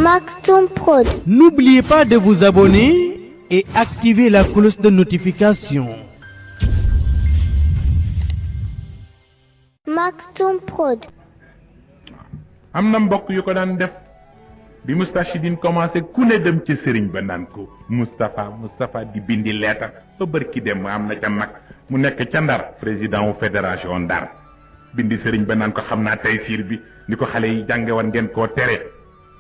Maktoum Prod. N'oubliez pas de vous abonner et activer la cloche de notification. Maktoum Prod. am na mbokk yu ko daan def bi Moustachidine commencé ku ne dem ci sëriñ ba naan ko Moustapha di bindi leetar ba bërki dem am na ca mag mu nekk ca Ndar président wu fédération Ndar bindi sëriñ ba naan ko xam naa tey siir bi ni ko xale yi jànge woon ngeen koo tere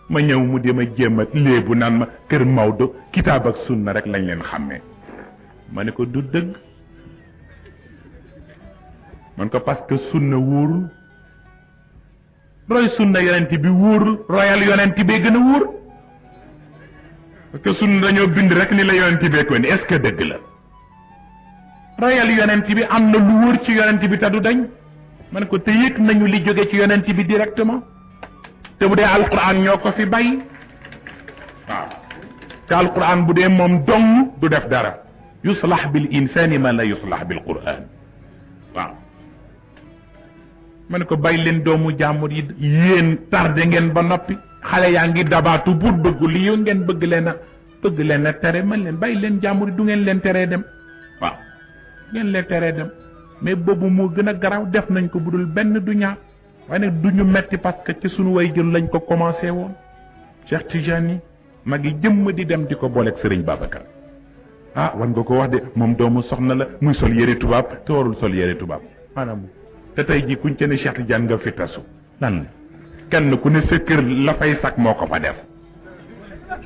ma ñëw mu dem a jéem a léebu naan ma kër Maodo kitaab ak sunna rek lañ leen xàmmee ma ne ko du dëgg man ko parce que sunna wóorul roy sunna yonent bi wóorul royal yonent bee gën a wóor parce que sunna dañoo bind rek ni la yonent bee ko ni est-ce que dëgg la royal yonent bi am na lu wóor ci yonent bi te du dañ ma ne ko te yëg nañu li jóge ci yonent bi directement te bu dee alquran ñoo ko fi bàyyi waaw te alquran bu dee moom dong du def dara yuslah bil insani ma la yuslah bil quran waaw ma ne ko bàyyi leen doomu jàmbur yi yéen tardé ngeen ba noppi xale yaa ngi dabaatu pour bëggu li yow ngeen bëgg leen a tere man leen bàyyi leen jàmbur yi du ngeen leen teree dem waaw ngeen leen teree dem mais boobu moo gën a garaw def nañ ko budul benn du ñaar waaye nag du ñu metti parce que ci sunu way jël lañ ko commencé woon Cheikh Tijani mag yi jëmm di dem di ko booleeg Sëriñ Babacar ah wan nga ko wax de moom doomu soxna la muy sol yére tubaab te warul sol yére tubaab maanaam te tey jii kuñ ca ne Cheikh Tidiane nga fi tasu lan la kenn ku ne sa kër la fay sak moo ko fa def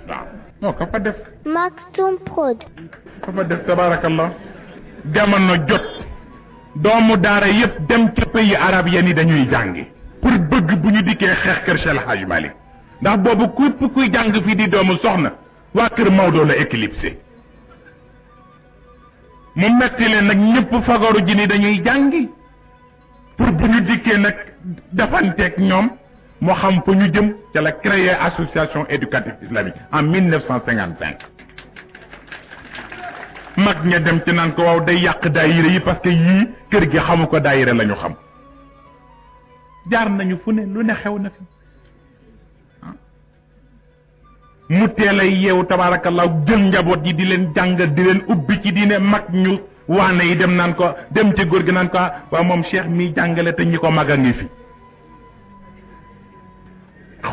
waaw moo ko fa def Maktoum Prod. ko fa def tabaarakallah jamono jot doomu daara yépp dem ca pays arab ya ni dañuy jàngi pour bëgg bu ñu dikkee xeex kër Cheikh Hadj Malick ndax boobu képp kuy jàng fii di doomu soxna waa kër Maodo la éclipsé mu metti leen nag ñëpp fagaru ji ni dañuy jàngi pour bu ñu dikkee nag defanteeg ñoom moo xam fa ñu jëm ca la créer association éducative islamique en 1955 mag ña dem ci naan ko waaw day yàq daayira yi parce que yii kër gi xamu ko daayira la ñu xam jaar nañu fu ne lu ne xew na fi mu teel a yeewu tabaarakallah jël njaboot yi di leen jàngal di leen ubbi ci diine mag ñu waane yi dem naan ko dem ci góor gi naan ko waaw moom Cheikh mi jàngale te ñi ko mag a ngi fi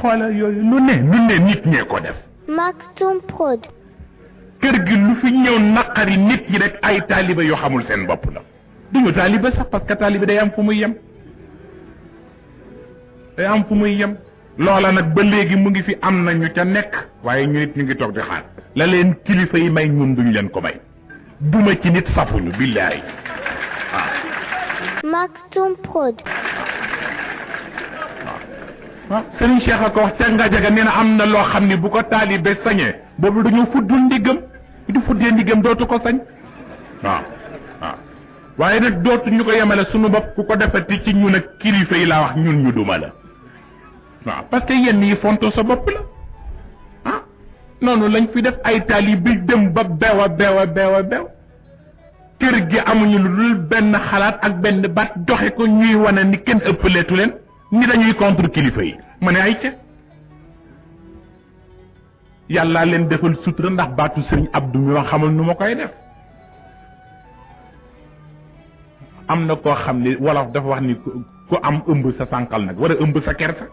xoola yooyu lu ne nit ñee ko def Maktoum Prod. kër gi lu fi ñëw naqari nit ñi rek ay taaliba yoo xamul seen bopp la duñu taaliba sax parce que taaliba day am fu muy yem loola nag ba léegi mu ngi fi am nañu ca nekk waaye ñu nit ñu ngi toog di xaar la leen kilifa yi may ñun duñ leen ko may duma ci nit safuñu billaahi Maktoum Prod. waaw Serigne Cheikh a ko wax ca Ngajaga nee na am na loo xam ni bu ko taalibe sañee boobu dañu fuddul ndiggam du fuddee ndiggam dootu ko sañ waaw waaye nag dootu ñu ko yemale sunu bopp ku ko defati ci ñun ak kilifa yi laa wax ñun ñu duma la waaw parce que yenn yi fonto sa bopp la noonu lañ fi def ay taalibe dem ba beew kër gi amuñu lu dul benn xalaat ak benn baat doxe ko ñuy wane ni kenn ëppaleetu leen ni dañuy contre kilifa yi ma ne ay ca yàlla leen defal sutura ndax baatu Sëriñ Abdou mi wax xamul nu ma koy def am na koo xam ni wolof dafa wax ni ku am ëmb sa sànqal nag war a ëmb sa kersa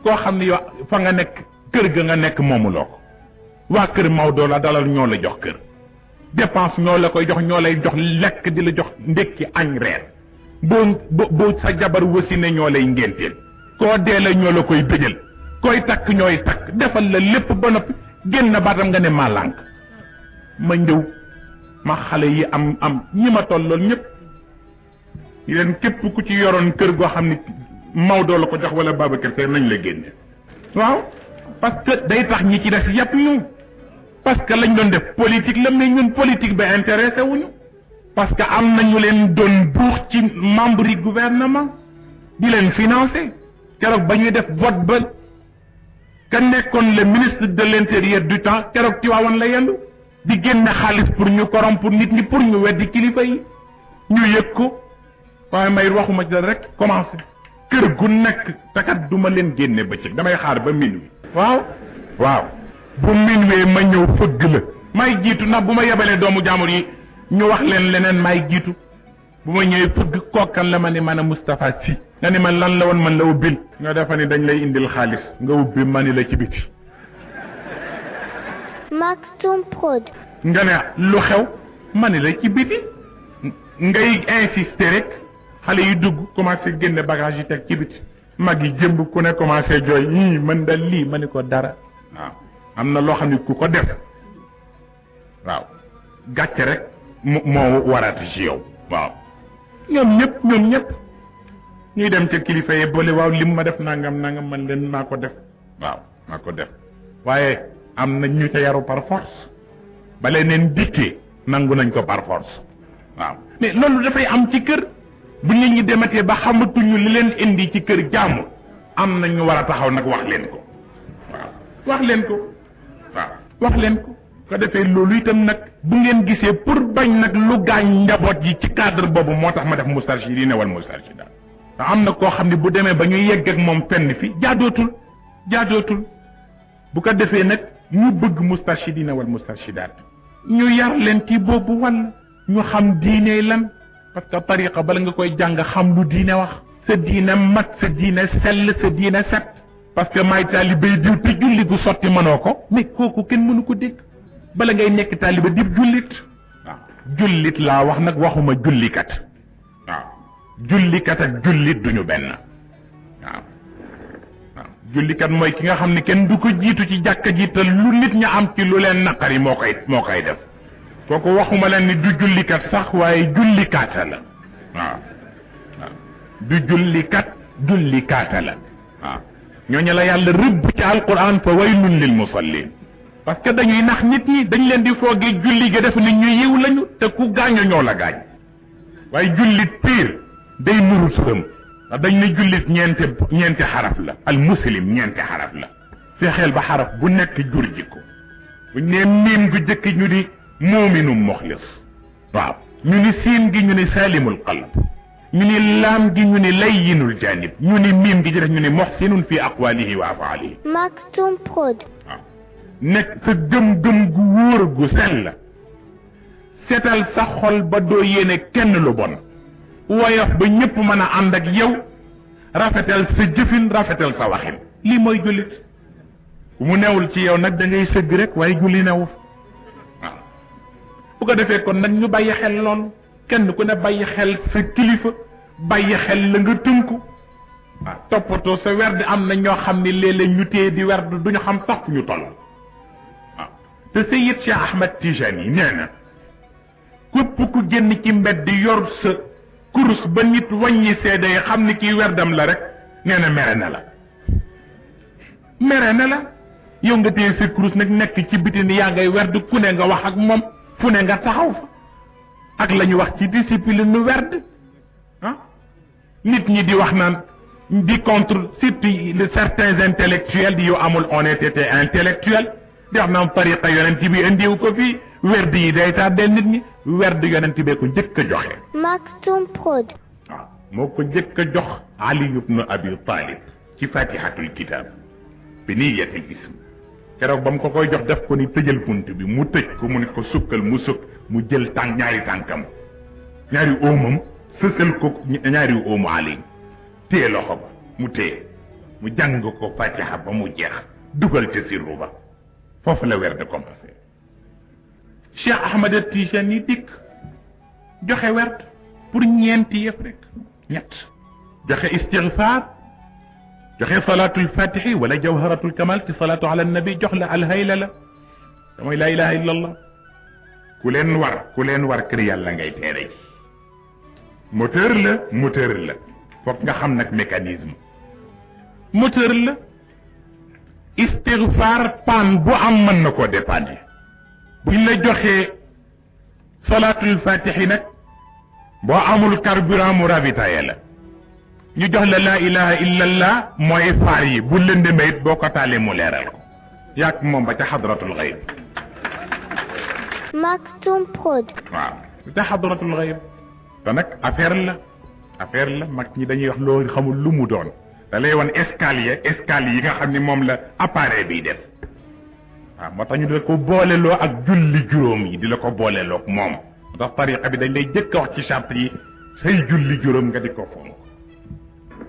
koo xam ni yow fa nga nekk kër ga nga nekk moomuloo ko waa kër Maodo la dalal ñoo la jox kër dépense ñoo la koy jox ñoo lay jox lekk di la jox ndékki añ reer boo sa jabar wasine ñoo lay ngénteel koo dee la ñoo la koy bëjal koy takk ñooy takk defal la lépp ba noppi génn baatam nga ne maa lànk ma njëw ma xale yi am ñi ma tollool ñëpp yi leen képp ku ci yoroon kër goo xam ni Maodo la ko jox wala Babacar Seye nañ la génne waaw parce que day tax ñi ci des yàpp ñu parce que lañ doon def politique la mais ñun politique ba intéressé wuñu parce que am nañu leen doon buux ci membre yi gouvernement di leen financer keroog ba ñuy def vote ba ka nekkoon le ministre de l'intérieur du temps keroog Tiwaawan la yendu di génne xaalis pour ñu corrompre nit ñi pour ñu weddi kilifa yi ñu yëg ko waaye may waxuma ci rek commencé kër gu nekk takat duma leen génne bëccëg damay xaar ba minuit waaw bu minuit ma ñëw fëgg la may jiitu ndax bu ma yebalee doomu jaamur yi ñu wax leen leneen may jiitu bu ma ñëwee fëgg kookan la ma ne man a Moustapha Sy nga ni ma lan la woon man la ubbil nga defa ni dañ lay indil xaalis nga ubbi ma ni la ci biti Maktoum Prod. nga ne lu xew ma ni la ci biti ngay insister rek xale yi dugg commencé génne bagage yi teg ci biti mag yi jëmb ku ne commencé jooy yii man dal lii ma ni ko dara waaw am na loo xam ne ku ko def waaw gàcce rek moo warati ci yow waaw ñoom ñëpp ñuy dem ca kilifa yi boole waaw lim ma def nangam man leen maa ko def waaw maa ko def waaye am na ñu ca yaru par force ba leneen dikkee nangu nañ ko par force waaw mais loolu dafay am ci kër bu nit ñi dematee ba xamatuñu li leen indi ci kër jàmm am na ñu war a taxaw nag wax leen ko waaw wax leen ko ko defee loolu itam nag bu ngeen gisee pour bañ nag lu gaañ njaboot yi ci cadre boobu moo tax ma def Moustarchidine wal Moustarchidaat te am na koo xam ne bu demee ba ñu yegg ak moom fenn fi jaadootul bu ko defee nag ñu bëgg Moustarchidine wal Moustarchidaat ñu yar leen ci boobu wàll ñu xam diine lan parce que tariqa bala nga koy jàng xam lu diine wax sa diine mat sa diine sell sa diine set parce que may taalibey diw te julli gu sotti mënoo ko mais kooku kenn mënu ko dégg bala ngay nekk taaliba dib jullit waaw jullit laa wax nag waxuma jullikat waaw jullikat ak jullit duñu benn waaw jullikat mooy ki nga xam ne kenn du ko jiitu ci jàkka ji te lu nit ña am ci lu leen naqari moo koy def kooku waxuma leen ni du jullikat sax waaye jullikaata la waaw du jullikaata la waaw ñooñu la yàlla rëbb ci alquran fa waylun lil musallin parce que dañuy nax nit ñi dañ leen di foogee julli ga def ni ñu yiw lañu te ku gaañu ñoo la gaañ waaye jullit piir day nuru sërëm ndax dañ ne jullit ñeenti xaraf la al muslim ñeenti xaraf la fexeel ba xaraf bu nekk jur jikko buñ ne miim gu jëkk ñu di muuminum muxlis waaw ñu ni siin gi ñu ni salimul qalb ñu ni laam gi ñu ni layyinul janib ñu ni miim gi ci def ñu ni muxsinun fi aqwalihi wa afaalihi Maktoum Prod. waaw nekk sa gëm-gëm gu wóor gu sell setal sa xol ba doo yéene kenn lu bon woyof ba ñëpp mën a ànd ak yow rafetal sa jëfin rafetal sa waxin lii mooy jullit bu mu newul ci yow nag da ngay sëgg rek waaye julli newu waaw bu ko defee kon nag ñu bàyyi xel loolu kenn ku ne bàyyi xel sa kilifa bàyyi xel la nga tënku waaw toppatoo sa werd am na ñoo xam ne léeg-léeg ñu téye di werd duñu xam sax fu ñu toll waaw te Seyyid Cheikh Ahmed Tijani nee na képp ku génn ci mbedd yor sa kurus ba nit wàññi seede yi xam ni kii werdam la rek nee na mere na la yow nga téye sa kurus nag nekk ci biti ni yaa ngay werd ku ne nga wax ak moom fu ne nga taxaw fa ak la ñu wax ci discipline nu werd ah nit ñi di wax naan di contre surtout certains intellectuels di yow amul honnêteté intellectuelle di wax naan tariqa yonent bi indiwu ko fii werd yi day tardeel nit ñi werd yonent bee ko njëkk a joxe Maktoum Prod. waaw moo ko njëkk a jox Ali ibn Abi Talib ci fatihatul kitab bi niyatil ism keroog ba mu ko koy jox def ko ni tëjal bunt bi mu tëj ko mu ne ko sukkal mu sukk mu jël ñaari tànkam ñaari óomam sësal ko ñaari óomu Ali téye loxo ba mu téye mu jàng ko fatiha ba mu jeex dugal ca sirru ba foofu la werd commencé Cheikh Ahmed Tijani dikk joxe werd pour ñeenti yëf rek ñett joxe istighfar joxe salatul fatihi wala jawharatul kamal ci salatu ala nabi jox la alhayla la damay la ilaha illa allah ku leen war kër yàlla ngay teere ji moteur la foog nga xam nag mécanisme moteur la istighfar pan bu am mën na koo dépanner buñ la joxee salatul fatihi nag boo amul carburant mu ravitaillé la ñu jox la ilaha illa allah mooy faar yi bu lëndëmee it boo ko taalee mu leeral ko yàgg moom ba ca xadratul xayb Maktoum Prod. waaw ca xadratul xayb te nag affaire affaire la mag ñi dañuy wax loo xamul lu mu doon da lay wan escalier yi nga xam ni moom la appareil bi def waaw moo tax ñu di la ko booleloo ak julli juróom yi di la ko booleloo ak moom moo tax tariqa bi dañ lay jëkk a wax ci charte yi say julli juróom nga di ko fonk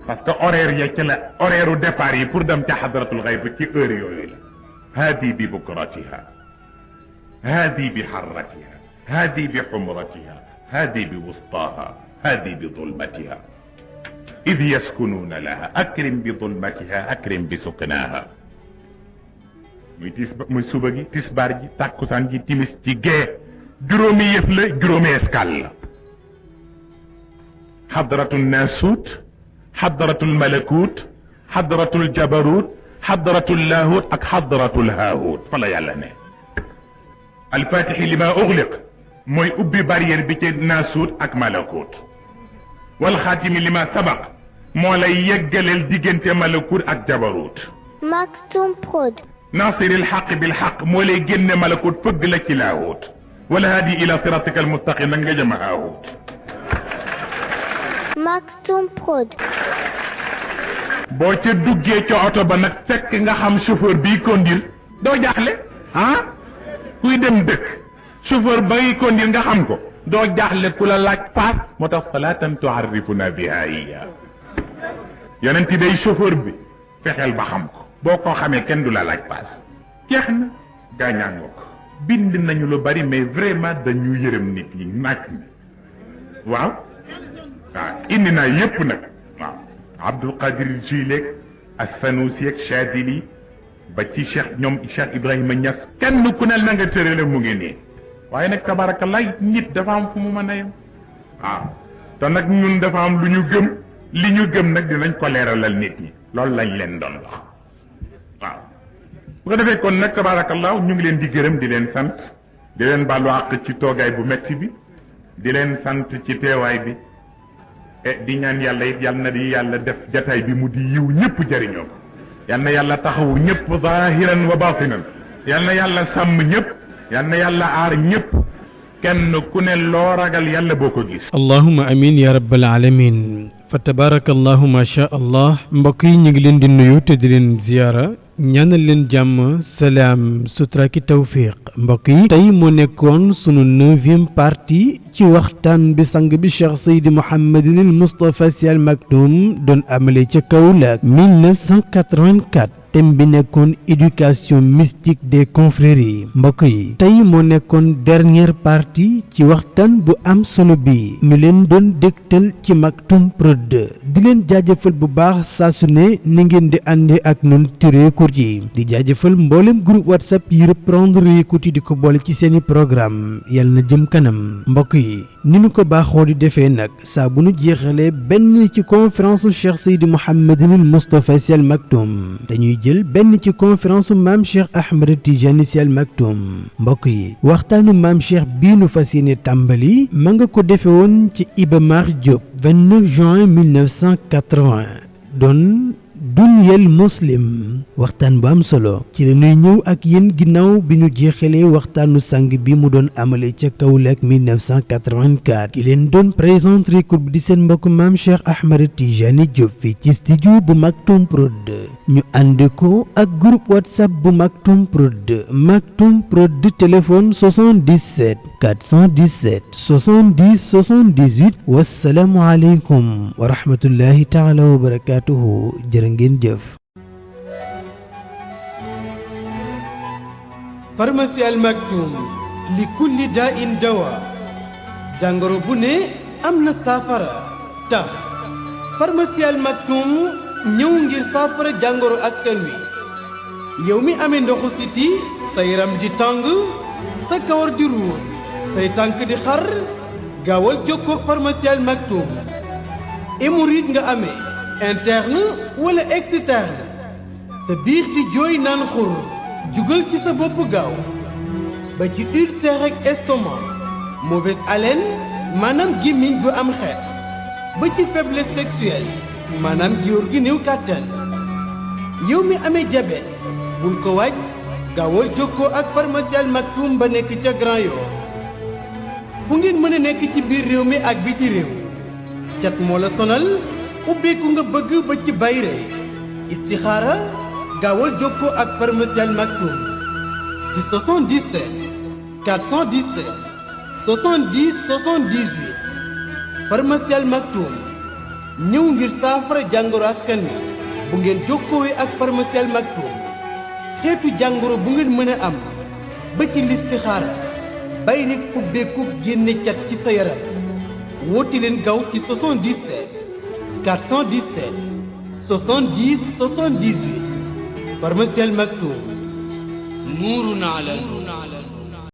parce que horaire ya ci la horaire u départ yi pour dem ca xadratul xayb ci heure yooyu la haadi bi bukratiha haadi bi xarratiha haadi bi xumratiha haadi bi wustaha haadi bi zulmatiha id yaskunuuna laha akrim bi zulmatiha akrim bi suknaha muy suba gi tisbaar ji tàkkusaan ji timis ci gee juróomi yëf la juróomi escale la xadratul naasuut xadratul malakut xadratul jabarut xadratul laahut ak xadratul haahut fa la yàlla ne alfatixi li ma uxliq mooy ubbi barrière bi ci naasuut ak malakut wal xaatimi li ma sabaq moo lay yeggaleel diggante malakut ak jabarut Maktoum Prod. naasiril xaq bil xaq moo lay génne malakut fëgg la ci laahut wala haadi ila siratika almustaqim nag nga jëm haahut Maktoum Prod. boo ca duggee ca oto ba nag fekk nga xam chauffeur bii conduire doo jaaxle ah kuy dem dëkk chauffeur bay conduire nga xam ko doo jaaxle ku la laaj paas moo tax salaatan tuarrifuna biha iya yonent day chauffeur bi fexeel ba xam ko boo ko xamee kenn du la laaj paas jeex na gaañaangoo ko bind nañu lu bari mais vraiment dañu yërëm nit ñi naaj mi waaw indi naa yépp nag waaw Abdul Qadir Jileeg ak Sanusi ak Chadili ba ci ñoom Cheikh Ibrahima Niass kenn ku ne na nga tërale mu ngi nii waaye nag tabarakallah nit dafa am fu mu mën a yem waaw te nag ñun dafa am lu ñu gëm li ñu gëm nag dinañ ko leeralal nit ñi loolu lañ leen doon wax waaw bu ko defee kon nag tabarakallah ñu ngi leen di gërëm di leen sant di leen baalu àq ci toogaay bu metti bi di leen sant ci teewaay bi di ñaan yàlla it yal na di yàlla def jataay bi mu di yiw ñëpp jëriñoo ko yal na yàlla taxawu ñëpp zahiran wa batinan yal na yàlla sàmm ñëpp yal na yàlla aar ñëpp kenn ku ne loo ragal yàlla boo ko gis allahumma amin ya rabbal alamin fa tabarakallahu ma sha allah mbokk yi ñu ngi leen di nuyu te di leen ziyaara ñaanal leen jàmm salaam sutura ki tawfiq mbokk yi tey moo nekkoon sunu 9e partie ci waxtaan bi sang bi Cheikh Seydi Mouhamadinil Moustapha Sy Al Maktoum doon amale ca Kaolack 1984 thème bi nekkoon éducation mystique des confréries mbokk yi tey moo nekkoon dernière partie ci waxtaan bu am solo bi ñu leen doon dégtal ci Maktoum Prod di leen jaajëfal bu baax saa su ne ni ngeen di àndee ak ñun tiré court yi di jaajëfal mboolem groupe WhatsApp yi reprendre écoute yi di ko boole ci seeni programme yàlla na jëm kanam mbokk yi ni ñu ko baaxoo di defee nag saa bu nu jeexalee benn ci conférence Cheikh Seydi Mouhamadinil Moustapha Sy Al Maktoum dañuy jël benn ci conférence maam Cheikh Ahmed Tijani Sy Al Maktoum mbokk yi waxtaanu maam Cheikh bii nu fas yéene tàmbali ma nga ko defe woon ci Iba Mar Diop 29 juin 1980 doon Dunyal Muslim waxtaan bu am solo ci la ñuy ñëw ak yéen ginnaaw bi ñu jeexalee waxtaanu sang bi mu doon amale ca Kaolack 1984 ki leen doon présenté cours bi di seen mbokk maam Cheikh Ahmed Tijani Diop fii ci studio bu Maktoum Prod ñu ànd ko ak groupe WhatsApp bu Maktoum Prod téléphone 77 417 70 78 wassalaamu aleykum wa rahmatullahi taala wa barakatuhu jërë ngeen jëf. pharmacie Al Maktoum li kulli daa in dawa jàngoro bu ne am na saafara tax pharmacie Al Maktoum ñëw ngir saafara jàngoro askan wi yow mi amee ndoxu siti sa yaram di tàng sa kawar di ruus say tànk di xar gaawal jokkoo ak pharmacie Al Maktoum hémorroïde nga amee interne wala externe sa biir di jooy naan xur jugal ci sa bopp gaaw ba ci ulcère ak estomac mauvaise haleine maanaam gémmiñ gu am xeet ba ci faiblesse sexuelle maanaam góor gi néew kàttan yow mi amee diabète bul ko waaj gaawal jokkoo ak pharmacie Al Maktoum ba nekk ca Grand Yoff fu ngeen mën a nekk ci biir réew mi ak biti réew cat moo la sonal ubbeeku nga bëgg ba ci bayre istixaara gaawal jokkoo ak pharmacie Al Maktoum ci 77 417 70 78 pharmacie Al Maktoum ñëw ngir saafara jàngoro askan wi bu ngeen jokkoowee ak pharmacie Al Maktoum xeetu jàngoro bu ngeen mën a am ba ci listixaara bayre ubbeeku génne cat ci sa yaram woote leen gaaw ci 77 417 70 78 pharmacie Al Maktoum nuurun ala nuur